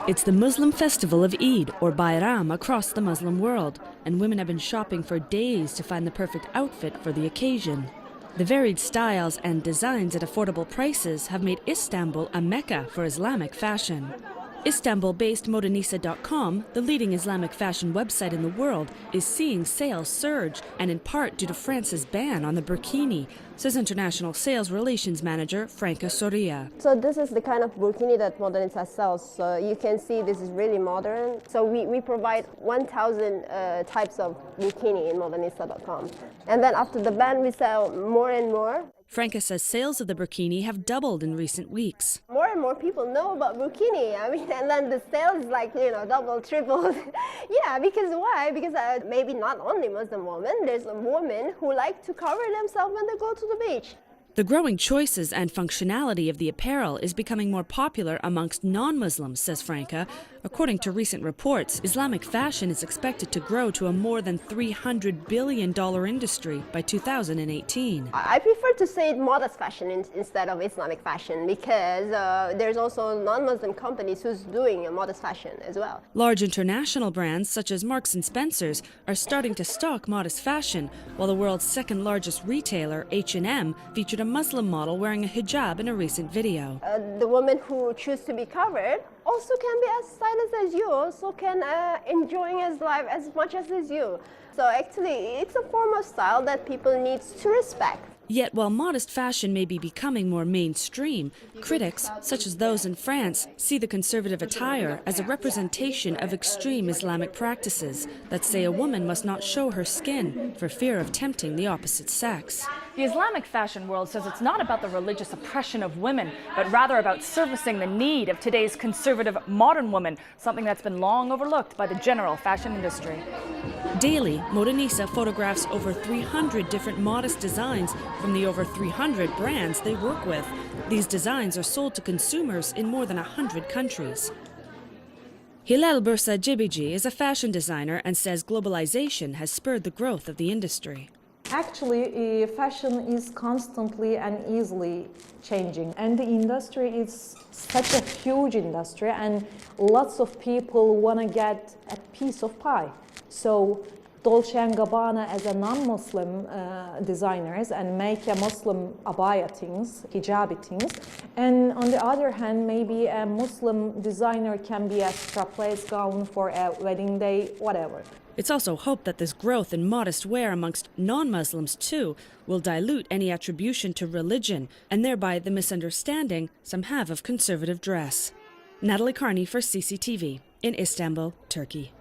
It's the Muslim festival of Eid, or Bayram, across the Muslim world, and women have been shopping for days to find the perfect outfit for the occasion. The varied styles and designs at affordable prices have made Istanbul a mecca for Islamic fashion. Istanbul-based Modanisa.com, the leading Islamic fashion website in the world, is seeing sales surge, and in part due to France's ban on the burkini, says International Sales Relations Manager Franca Soria. So this is the kind of burkini that Modanisa sells. So you can see this is really modern. So we provide 1,000 types of burkini in Modanisa.com. And then after the ban, we sell more and more. Franca says sales of the burkini have doubled in recent weeks. More and more people know about burkini. I mean, and then the sales like, double, triple. Yeah, because why? Because maybe not only Muslim women, there's women who like to cover themselves when they go to the beach. The growing choices and functionality of the apparel is becoming more popular amongst non-Muslims, says Franca. According to recent reports, Islamic fashion is expected to grow to a more than $300 billion industry by 2018. I prefer to say modest fashion instead of Islamic fashion because there's also non-Muslim companies who's doing modest fashion as well. Large international brands such as Marks & Spencer's are starting to stock modest fashion, while the world's second largest retailer, H&M, featured a Muslim model wearing a hijab in a recent video. The women who choose to be covered also can be as stylish as you, also can enjoy his life as much as you. So actually, it's a form of style that people need to respect. Yet while modest fashion may be becoming more mainstream, critics, such as those in France, see the conservative attire as a representation of extreme Islamic practices that say a woman must not show her skin for fear of tempting the opposite sex. The Islamic fashion world says it's not about the religious oppression of women, but rather about servicing the need of today's conservative modern woman, something that's been long overlooked by the general fashion industry. Daily, Modanisa photographs over 300 different modest designs from the over 300 brands they work with. These designs are sold to consumers in more than 100 countries. Hilal Bursa Jibiji is a fashion designer and says globalization has spurred the growth of the industry. Actually, fashion is constantly and easily changing, and the industry is such a huge industry, and lots of people want to get a piece of pie. So Dolce & Gabbana as a non-Muslim designers and make a Muslim abaya things, hijabi things. And on the other hand, maybe a Muslim designer can be a strapless gown for a wedding day, whatever. It's also hoped that this growth in modest wear amongst non-Muslims too will dilute any attribution to religion and thereby the misunderstanding some have of conservative dress. Natalie Carney for CCTV in Istanbul, Turkey.